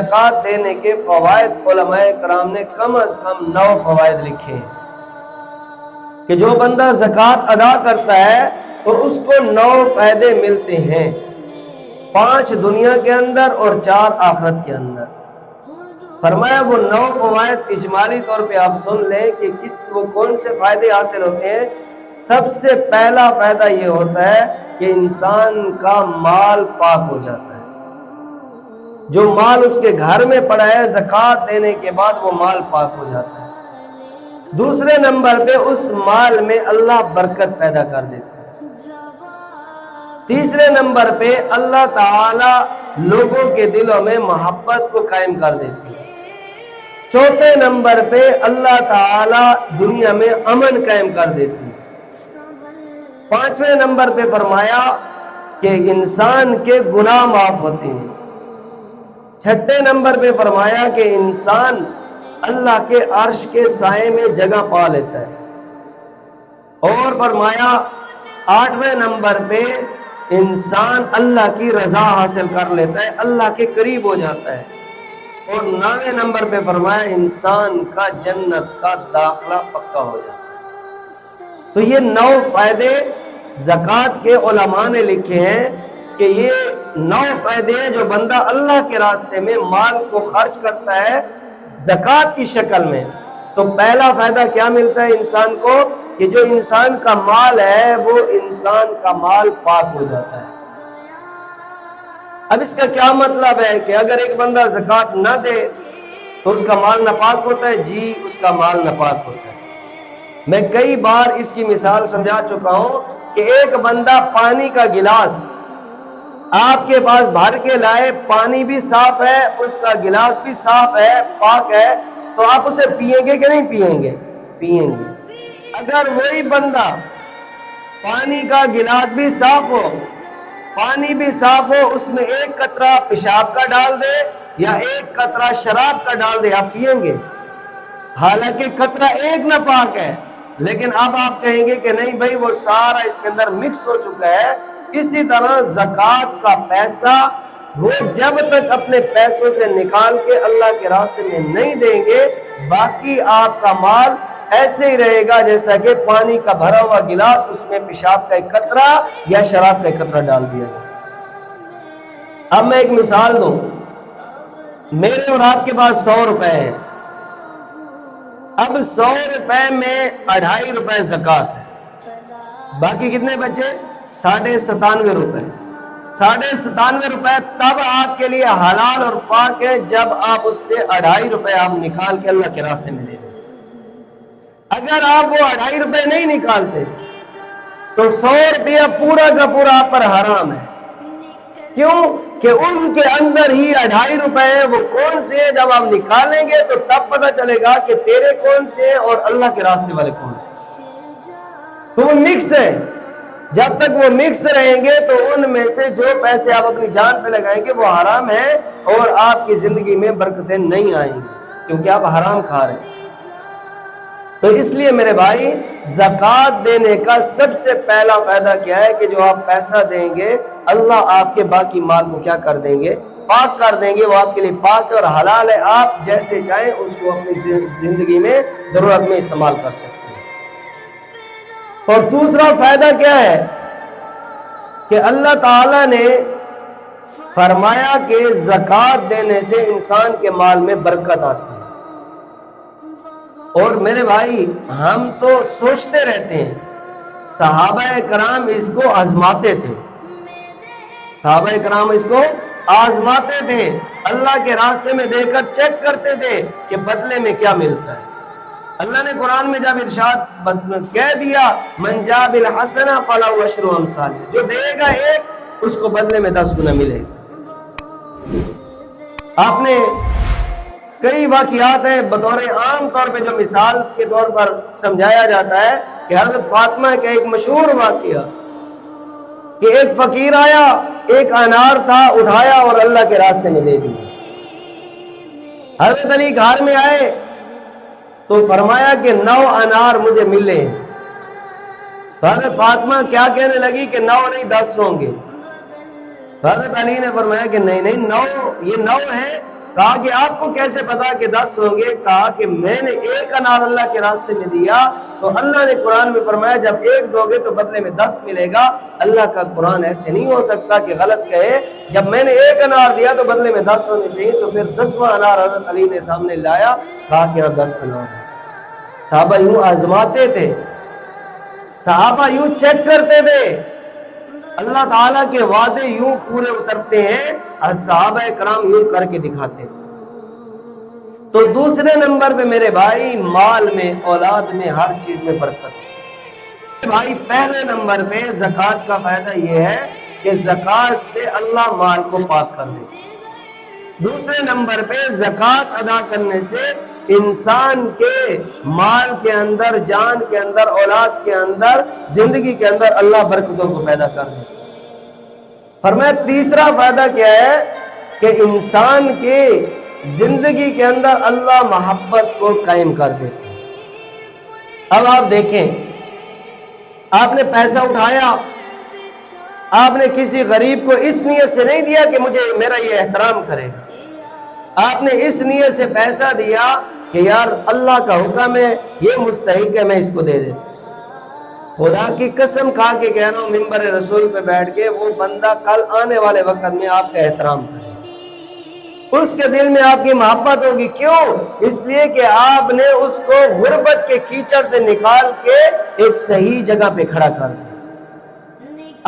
زکوٰۃ دینے کے فوائد علماء کرام نے کم از کم 9 فوائد لکھے ہیں کہ جو بندہ زکوٰۃ ادا کرتا ہے تو اس کو 9 فائدے ملتے ہیں، 5 دنیا کے اندر اور 4 آخرت کے اندر۔ فرمایا وہ 9 فوائد اجمالی طور پہ آپ سن لیں کہ وہ کون سے فائدے حاصل ہوتے ہیں۔ سب سے پہلا فائدہ یہ ہوتا ہے کہ انسان کا مال پاک ہو جاتا ہے۔ جو مال اس کے گھر میں پڑا ہے زکوٰۃ دینے کے بعد وہ مال پاک ہو جاتا ہے۔ دوسرے نمبر پہ اس مال میں اللہ برکت پیدا کر دیتا ہے۔ تیسرے نمبر پہ اللہ تعالی لوگوں کے دلوں میں محبت کو قائم کر دیتی ہے۔ چوتھے نمبر پہ اللہ تعالی دنیا میں امن قائم کر دیتی ہے۔ 5ویں نمبر پہ فرمایا کہ انسان کے گناہ معاف ہوتے ہیں۔ 6 نمبر پہ فرمایا کہ انسان اللہ کے عرش کے سائے میں جگہ پا لیتا ہے۔ اور فرمایا 8ویں نمبر پہ انسان اللہ کی رضا حاصل کر لیتا ہے، اللہ کے قریب ہو جاتا ہے۔ اور 9ویں نمبر پہ فرمایا انسان کا جنت کا داخلہ پکا ہو جاتا ہے۔ تو یہ 9 فائدے زکوٰۃ کے علماء نے لکھے ہیں کہ یہ 9 فائدے ہیں جو بندہ اللہ کے راستے میں مال کو خرچ کرتا ہے زکوٰۃ کی شکل میں، تو پہلا فائدہ کیا ملتا ہے انسان کو کہ جو انسان کا مال ہے وہ انسان کا مال پاک ہو جاتا ہے۔ اب اس کا کیا مطلب ہے کہ اگر ایک بندہ زکوٰۃ نہ دے تو اس کا مال ناپاک ہوتا ہے؟ جی، اس کا مال ناپاک ہوتا ہے۔ میں کئی بار اس کی مثال سمجھا چکا ہوں کہ ایک بندہ پانی کا گلاس آپ کے پاس بھر کے لائے، پانی بھی صاف ہے، اس کا گلاس بھی صاف ہے، پاک ہے، تو آپ اسے پیئیں گے کہ نہیں پیئیں گے؟ پیئیں گے۔ اگر وہی بندہ پانی کا گلاس بھی صاف ہو، پانی بھی صاف ہو، اس میں 1 قطرہ پیشاب کا ڈال دے یا 1 قطرہ شراب کا ڈال دے، آپ پیئیں گے؟ حالانکہ قطرہ 1 ناپاک ہے، لیکن اب آپ کہیں گے کہ نہیں بھائی وہ سارا اس کے اندر مکس ہو چکا ہے۔ اسی طرح زکوٰۃ کا پیسہ وہ جب تک اپنے پیسوں سے نکال کے اللہ کے راستے میں نہیں دیں گے، باقی آپ کا مال ایسے ہی رہے گا جیسا کہ پانی کا بھرا ہوا گلاس، اس میں پیشاب کا 1 قطرہ یا شراب کا 1 قطرہ ڈال دیا گیا۔ اب میں ایک مثال دوں، میرے اور آپ کے پاس 100 روپے ہیں۔ اب 100 روپے میں 2.5 روپے زکوٰۃ ہے، باقی کتنے بچے؟ 97.5 روپے۔ 97.5 روپے تب آپ کے لیے حلال اور پاک ہے جب آپ اس سے 2.5 روپے آپ نکال کے اللہ کے راستے میں دے دیں۔ اگر آپ وہ 2.5 روپے نہیں نکالتے تو 100 روپیہ پورا کا پورا آپ پر حرام ہے۔ کیوں کہ ان کے اندر ہی 2.5 روپے ہیں، وہ کون سے ہیں جب آپ نکالیں گے تو تب پتہ چلے گا کہ تیرے کون سے ہیں اور اللہ کے راستے والے کون سے۔ تو وہ مکس ہے، جب تک وہ مکس رہیں گے تو ان میں سے جو پیسے آپ اپنی جان پہ لگائیں گے وہ حرام ہے اور آپ کی زندگی میں برکتیں نہیں آئیں گی کیونکہ آپ حرام کھا رہے ہیں۔ تو اس لیے میرے بھائی زکوٰۃ دینے کا سب سے پہلا فائدہ کیا ہے کہ جو آپ پیسہ دیں گے اللہ آپ کے باقی مال کو کیا کر دیں گے؟ پاک کر دیں گے۔ وہ آپ کے لیے پاک اور حلال ہے، آپ جیسے چاہیں اس کو اپنی زندگی میں ضرورت میں استعمال کر سکتے ہیں۔ اور دوسرا فائدہ کیا ہے کہ اللہ تعالی نے فرمایا کہ زکوٰۃ دینے سے انسان کے مال میں برکت آتی ہے۔ اور میرے بھائی ہم تو سوچتے رہتے ہیں، صحابہ کرام اس کو آزماتے تھے، صحابہ کرام اس کو آزماتے تھے، اللہ کے راستے میں دے کر چیک کرتے تھے کہ بدلے میں کیا ملتا ہے۔ اللہ نے قرآن میں جب ارشاد کہہ دیا من جاء بالحسنہ فلہ عشر امثالہ، جو دے گا 1 اس کو بدلے میں 10 گنا ملے گا۔ آپ نے کئی واقعات ہیں، بطور عام طور پہ جو مثال کے طور پر سمجھایا جاتا ہے کہ حضرت فاطمہ کا ایک مشہور واقعہ کہ ایک فقیر آیا، ایک انار تھا، اٹھایا اور اللہ کے راستے میں دے دیا۔ حضرت علی گھر میں آئے تو فرمایا کہ 9 انار مجھے ملے ہیں۔ حضرت فاطمہ کیا کہنے لگی کہ 9 نہیں 10 ہوں گے۔ حضرت علی نے فرمایا کہ نہیں 9 یہ 9 ہیں، کہا کہ آپ کو کیسے پتا کہ 10 ہوں گے؟ کہا کہ میں نے 1 انار اللہ کے راستے میں دیا تو اللہ نے قرآن میں فرمایا جب 1 دو گے تو بدلے میں 10 ملے گا۔ اللہ کا قرآن ایسے نہیں ہو سکتا کہ غلط کہے، جب میں نے 1 انار دیا تو بدلے میں 10 ہونے چاہیے۔ تو پھر 10واں انار حضرت علی نے سامنے لایا، کہا کہ اب 10 انار ہے۔ صحابہ یوں آزماتے تھے، صحابہ یوں چیک کرتے تھے، اللہ تعالیٰ کے وعدے یوں پورے اترتے ہیں اور صحابہ کرام یوں کر کے دکھاتے ہیں۔ تو دوسرے نمبر پہ میرے بھائی مال میں، اولاد میں، ہر چیز میں برکت ہے۔ بھائی پہلے نمبر پہ زکوٰۃ کا فائدہ یہ ہے کہ زکوٰۃ سے اللہ مال کو پاک کر دے۔ دوسرے نمبر پہ زکوٰۃ ادا کرنے سے انسان کے مال کے اندر، جان کے اندر، اولاد کے اندر، زندگی کے اندر اللہ برکتوں کو پیدا کر دے۔ فرمایا تیسرا فائدہ کیا ہے کہ انسان کے زندگی کے اندر اللہ محبت کو قائم کر دیتے ہیں۔ اب آپ دیکھیں، آپ نے پیسہ اٹھایا، آپ نے کسی غریب کو اس نیت سے نہیں دیا کہ مجھے میرا یہ احترام کرے گا، آپ نے اس نیت سے پیسہ دیا کہ یار اللہ کا حکم ہے، یہ مستحق ہے، میں اس کو دے دیتا۔ خدا کی قسم کھا کے کہہ رہا ہوں منبر رسول پہ بیٹھ کے، وہ بندہ کل آنے والے وقت میں آپ کا احترام کرے، اس کے دل میں آپ کی محبت ہوگی۔ کیوں؟ اس لیے کہ آپ نے اس کو غربت کے کیچڑ سے نکال کے ایک صحیح جگہ پہ کھڑا کر دیا،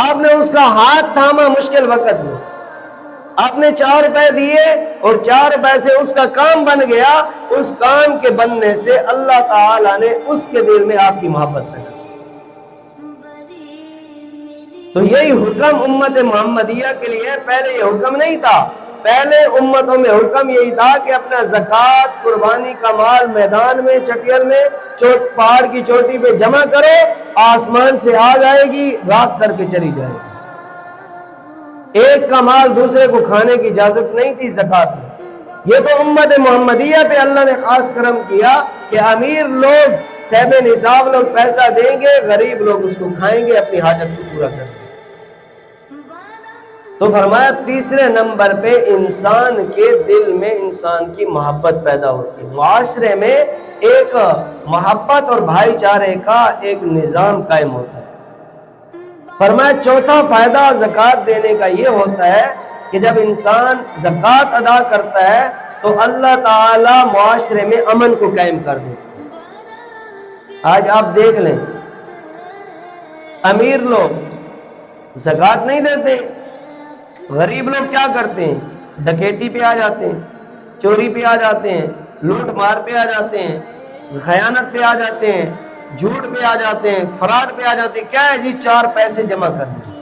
آپ نے اس کا ہاتھ تھاما مشکل وقت میں، آپ نے 4 روپے دیے اور 4 روپے سے اس کا کام بن گیا۔ اس کام کے بننے سے اللہ تعالیٰ نے اس کے دل میں آپ کی محبت پیدا کی۔ تو یہی حکم امت محمدیہ کے لیے، پہلے یہ حکم نہیں تھا۔ پہلے امتوں میں حکم یہی تھا کہ اپنا زکوٰۃ، قربانی کا مال میدان میں، چٹیل میں، پہاڑ کی چوٹی پہ جمع کرو، آسمان سے آ جائے گی، رات کر کے چلی جائے گی۔ ایک کا مال دوسرے کو کھانے کی اجازت نہیں تھی زکوٰۃ میں۔ یہ تو امت محمدیہ پہ اللہ نے خاص کرم کیا کہ امیر لوگ، صاحب نصاب لوگ پیسہ دیں گے، غریب لوگ اس کو کھائیں گے، اپنی حاجت کو پورا کریں گے۔ تو فرمایا تیسرے نمبر پہ انسان کے دل میں انسان کی محبت پیدا ہوتی ہے، معاشرے میں ایک محبت اور بھائی چارے کا ایک نظام قائم ہوتا ہے۔ فرمایا چوتھا فائدہ زکوٰۃ دینے کا یہ ہوتا ہے کہ جب انسان زکوٰۃ ادا کرتا ہے تو اللہ تعالی معاشرے میں امن کو قائم کر دیتا ہے۔ آج آپ دیکھ لیں، امیر لوگ زکوٰۃ نہیں دیتے، غریب لوگ کیا کرتے ہیں؟ ڈکیتی پہ آ جاتے ہیں، چوری پہ آ جاتے ہیں، لوٹ مار پہ آ جاتے ہیں، خیانت پہ آ جاتے ہیں، جھوٹ پہ آ جاتے ہیں، فراڈ پہ آ جاتے ہیں۔ کیا ہے جی؟ 4 پیسے جمع کر دیں۔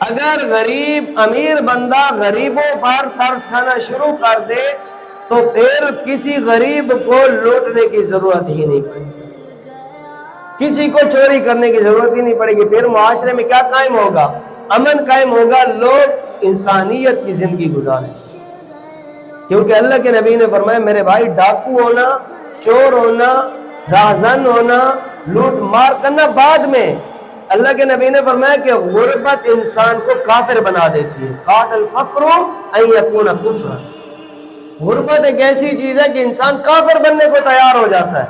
اگر غریب امیر بندہ غریبوں پر ترس کھانا شروع کر دے تو پھر کسی غریب کو لوٹنے کی ضرورت ہی نہیں پڑے گی، کسی کو چوری کرنے کی ضرورت ہی نہیں پڑے گی۔ پھر معاشرے میں کیا قائم ہوگا؟ امن قائم ہوگا، لوگ انسانیت کی زندگی گزاریں۔ کیونکہ اللہ کے نبی نے فرمایا میرے بھائی، ڈاکو ہونا، چور ہونا، راہزن ہونا، لوٹ مار کرنا بعد میں، اللہ کے نبی نے فرمایا کہ غربت انسان کو کافر بنا دیتی ہے۔ قال الفقر ان یکون کفرا، غربت ایک ایسی چیز ہے کہ انسان کافر بننے کو تیار ہو جاتا ہے،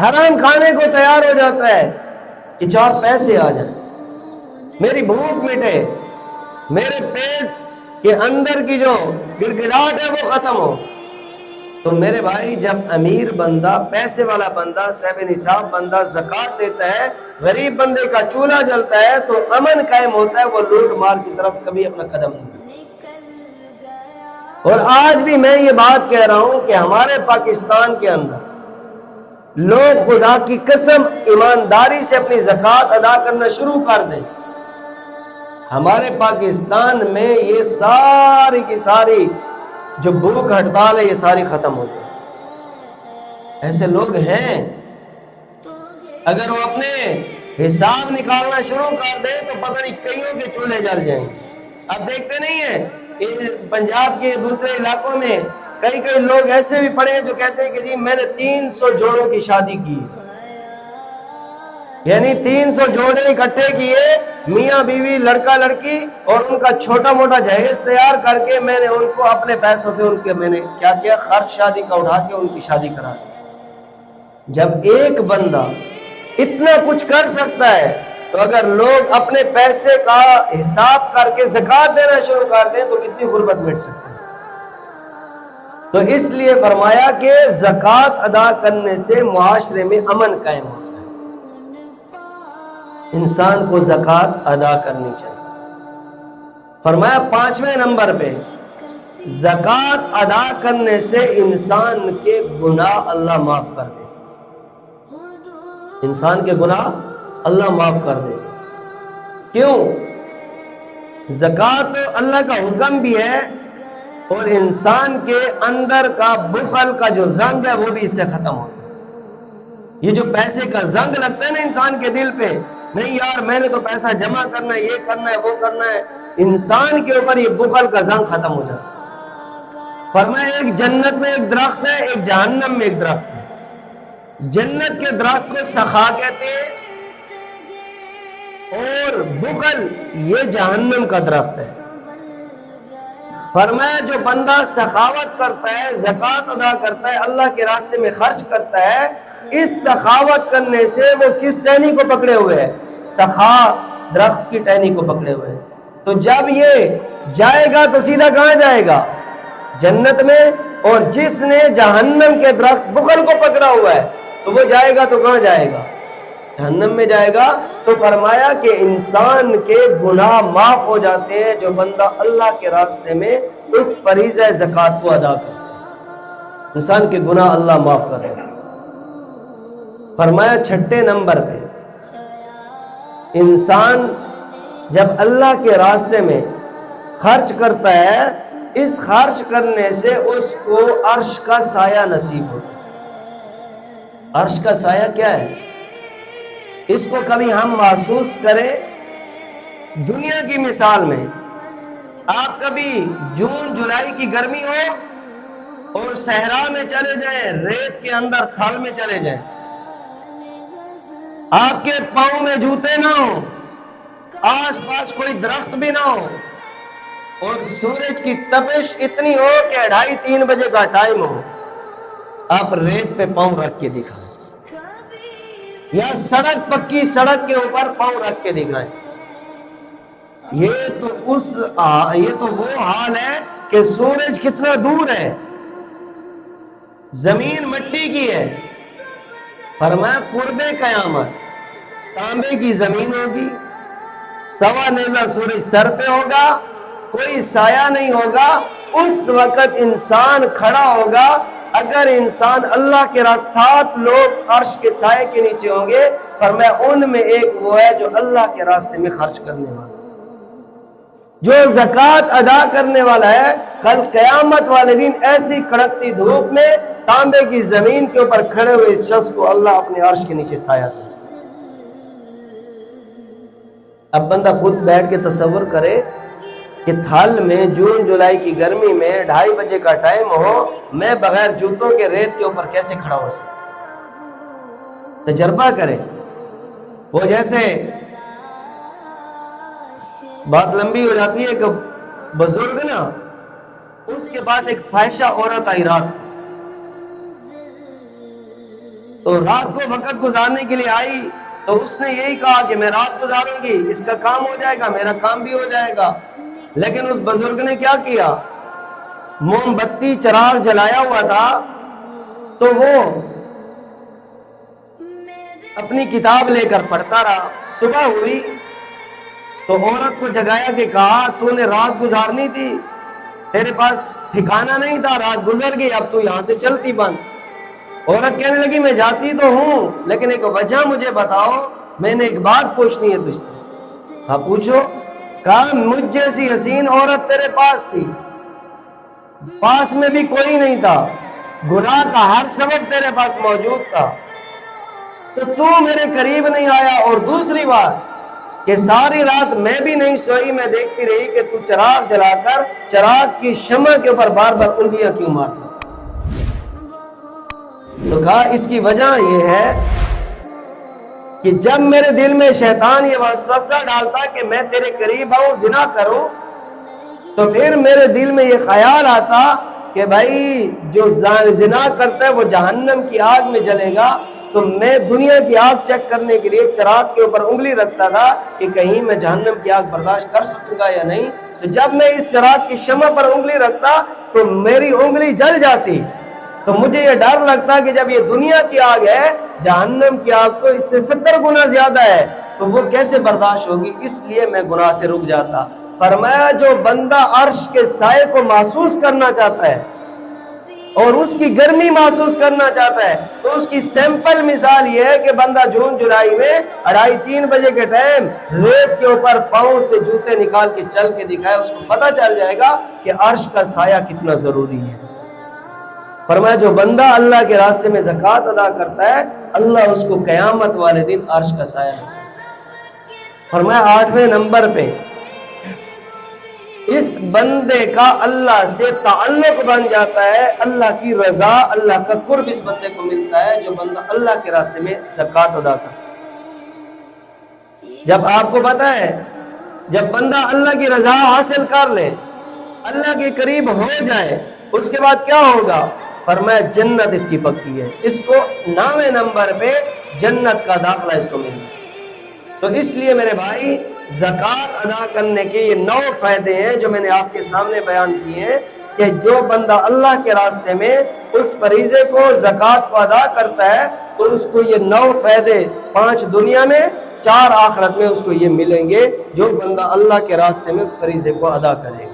حرام کھانے کو تیار ہو جاتا ہے کہ 4 پیسے آ جائیں، میری بھوک مٹے، میرے پیٹ کے اندر کی جو گڑگڑاہٹ ہے وہ ختم ہو۔ تو میرے بھائی، جب امیر بندہ، پیسے والا بندہ، صاحب نصاب بندہ زکوٰۃ دیتا ہے، غریب بندے کا چولہا جلتا ہے تو امن قائم ہوتا ہے، وہ لوٹ مار کی طرف کبھی اپنا قدم نہیں بڑھاتا۔ اور آج بھی میں یہ بات کہہ رہا ہوں کہ ہمارے پاکستان کے اندر لوگ خدا کی قسم ایمانداری سے اپنی زکوٰۃ ادا کرنا شروع کر دیں، ہمارے پاکستان میں یہ ساری کی ساری جو بھوک ہڑتال ہے یہ ساری ختم ہو جائے۔ ایسے لوگ ہیں، اگر وہ اپنے حساب نکالنا شروع کر دیں تو پتہ نہیں کئیوں کے چولہے جل جائیں۔ اب دیکھتے نہیں ہیں پنجاب کے دوسرے علاقوں میں کئی لوگ ایسے بھی پڑے ہیں جو کہتے ہیں کہ جی میں نے 300 جوڑوں کی شادی کی، یعنی 300 جوڑے اکٹھے کیے میاں بیوی لڑکا لڑکی اور ان کا چھوٹا موٹا جہیز تیار کر کے میں نے ان کو اپنے پیسوں سے ان کے میں نے کیا کیا خرچ شادی کا اٹھا کے ان کی شادی کرا دی. جب ایک بندہ اتنا کچھ کر سکتا ہے تو اگر لوگ اپنے پیسے کا حساب کر کے زکوٰۃ دینا شروع کر دیں تو کتنی غربت مٹ سکتی ہے. تو اس لیے فرمایا کہ زکوٰۃ ادا کرنے سے معاشرے میں امن قائم ہوتا ہے. انسان کو زکوٰۃ ادا کرنی چاہیے. فرمایا 5ویں نمبر پہ زکوٰۃ ادا کرنے سے انسان کے گناہ اللہ معاف کر دے. انسان کے گناہ اللہ معاف کر دے. کیوں؟ زکوٰۃ اللہ کا حکم بھی ہے اور انسان کے اندر کا بخل کا جو زنگ ہے وہ بھی اس سے ختم ہوتا ہے. یہ جو پیسے کا زنگ لگتا ہے نا انسان کے دل پہ، نہیں یار میں نے تو پیسہ جمع کرنا ہے، یہ کرنا ہے، وہ کرنا ہے، انسان کے اوپر یہ بخل کا زنگ ختم ہو جاتا ہے. فرمایا ایک جنت میں ایک درخت ہے، ایک جہنم میں ایک درخت ہے. جنت کے درخت کو سخا کہتے ہیں اور بخل یہ جہنم کا درخت ہے. فرمایا جو بندہ سخاوت کرتا ہے، زکوٰۃ ادا کرتا ہے، اللہ کے راستے میں خرچ کرتا ہے، اس سخاوت کرنے سے وہ کس ٹہنی کو پکڑے ہوئے ہے؟ سخا درخت کی ٹہنی کو پکڑے ہوئے ہے. تو جب یہ جائے گا تو سیدھا کہاں جائے گا؟ جنت میں. اور جس نے جہنم کے درخت بخل کو پکڑا ہوا ہے تو وہ جائے گا تو کہاں جائے گا؟ جہنم میں جائے گا. تو فرمایا کہ انسان کے گناہ معاف ہو جاتے ہیں جو بندہ اللہ کے راستے میں اس فریضہ زکوٰۃ کو ادا کرتا ہے. انسان کے گناہ اللہ معاف کر رہے ہیں. فرمایا 6 نمبر پہ انسان جب اللہ کے راستے میں خرچ کرتا ہے، اس خرچ کرنے سے اس کو عرش کا سایہ نصیب ہوتا ہے. عرش کا سایہ کیا ہے؟ اس کو کبھی ہم محسوس کریں. دنیا کی مثال میں آپ کبھی جون جولائی کی گرمی ہو اور صحرا میں چلے جائیں، ریت کے اندر تھل میں چلے جائیں، آپ کے پاؤں میں جوتے نہ ہو، آس پاس کوئی درخت بھی نہ ہو اور سورج کی تپش اتنی ہو کہ 2:30-3 بجے کا ٹائم ہو، آپ ریت پہ پاؤں رکھ کے دکھائیں یا سڑک پکی سڑک کے اوپر پاؤں رکھ کے دکھائیں. یہ تو وہ حال ہے کہ سورج کتنا دور ہے، زمین مٹی کی ہے. فرمایا قرب قیامت تانبے کی زمین ہوگی، سوا نیزہ سورج سر پہ ہوگا، کوئی سایہ نہیں ہوگا. اس وقت انسان کھڑا ہوگا. اگر انسان اللہ کے راہ 7 لوگ عرش کے سائے کے نیچے ہوں گے، فرمایا ان میں ایک وہ ہے جو اللہ کے راستے میں خرچ کرنے والا، جو زکوٰۃ ادا کرنے والا ہے. کل قیامت والے دن ایسی کڑکتی دھوپ میں تانبے کی زمین کے اوپر کھڑے ہوئے اس شخص کو اللہ اپنے عرش کے نیچے سایہ دے. اب بندہ خود بیٹھ کے تصور کرے کہ تھل میں جون جولائی کی گرمی میں 2:30 بجے کا ٹائم ہو، میں بغیر جوتوں کے ریت کے اوپر کیسے کھڑا ہو سکتا؟ تجربہ کرے. وہ جیسے بات لمبی ہو جاتی ہے کہ بزرگ نا، اس کے پاس ایک فاحشہ عورت آئی رات، تو رات کو وقت گزارنے کے لیے آئی تو اس نے یہی کہا کہ میں رات گزاروں گی، اس کا کام ہو جائے گا، میرا کام بھی ہو جائے گا. لیکن اس بزرگ نے کیا کیا؟ موم بتی چراغ جلایا ہوا تھا تو وہ اپنی کتاب لے کر پڑھتا رہا. صبح ہوئی تو عورت کو جگایا کہ کہا تو نے رات گزارنی تھی، تیرے پاس ٹھکانہ نہیں تھا، رات گزر گئی، اب تو یہاں سے چلتی بند. عورت کہنے لگی میں جاتی تو ہوں لیکن ایک وجہ مجھے بتاؤ، میں نے ایک بات پوچھنی ہے تجھ سے. کہا پوچھو. کہا مجھ جیسی حسین عورت تیرے پاس تھی، پاس میں بھی کوئی نہیں تھا، گناہ کا ہر سبب تیرے پاس موجود تھا، تو میرے قریب نہیں آیا. اور دوسری بات کہ ساری رات میں بھی نہیں سوئی، میں دیکھتی رہی کہ تو چراغ جلا کر چراغ کی شمع کے اوپر بار بار انگلیاں کیوں مارتا. تو کہا اس کی وجہ یہ ہے کہ جب میرے دل میں شیطان یہ وسوسہ ڈالتا کہ میں تیرے قریب آؤں زنا کروں، تو پھر میرے دل میں یہ خیال آتا کہ بھائی جو زنا کرتا ہے وہ جہنم کی آگ میں جلے گا، تو میں دنیا کی آگ چیک کرنے کے لیے چراغ کے اوپر انگلی رکھتا تھا کہ کہیں میں جہنم کی آگ برداشت کر سکوں گا یا نہیں۔ تو جب میں اس چراغ کی شمع پر انگلی رکھتا تو میری انگلی جل جاتی، تو مجھے یہ ڈر لگتا کہ جب یہ دنیا کی آگ ہے، جہنم کی آگ تو اس سے 70 گنا زیادہ ہے، تو وہ کیسے برداشت ہوگی، اس لیے میں گناہ سے رک جاتا۔ فرمایا جو بندہ عرش کے سائے کو محسوس کرنا چاہتا ہے اور اس کی گرمی محسوس کرنا چاہتا ہے، تو اس کی سیمپل مثال یہ ہے کہ بندہ جون جولائی میں 2:30-3 بجے کے ٹائم ریت کے اوپر پاؤں سے جوتے نکال کے چل کے دکھائے، اس کو پتہ چل جائے گا کہ عرش کا سایہ کتنا ضروری ہے۔ فرمایا جو بندہ اللہ کے راستے میں زکوٰۃ ادا کرتا ہے، اللہ اس کو قیامت والے دن عرش کا سایہ نصیب کرتا ہے۔ فرمایا 8ویں نمبر پہ اس بندے کا اللہ سے تعلق بن جاتا ہے، اللہ کی رضا، اللہ کا قرب اس بندے کو ملتا ہے جو بندہ اللہ کے راستے میں زکوٰۃ ادا کرتا ہے۔ جب آپ کو پتہ ہے جب بندہ اللہ کی رضا حاصل کر لے، اللہ کے قریب ہو جائے، اس کے بعد کیا ہوگا؟ فرمایا جنت اس کی پکی ہے، اس کو 9ویں نمبر پہ جنت کا داخلہ اس کو ملتا ہے۔ تو اس لیے میرے بھائی زکوٰۃ ادا کرنے کے یہ 9 فائدے ہیں جو میں نے آپ کے سامنے بیان کیے ہیں، کہ جو بندہ اللہ کے راستے میں اس فریضے کو زکوٰۃ کو ادا کرتا ہے تو اس کو یہ 9 فائدے، 5 دنیا میں 4 آخرت میں اس کو یہ ملیں گے، جو بندہ اللہ کے راستے میں اس فریضے کو ادا کرے گا۔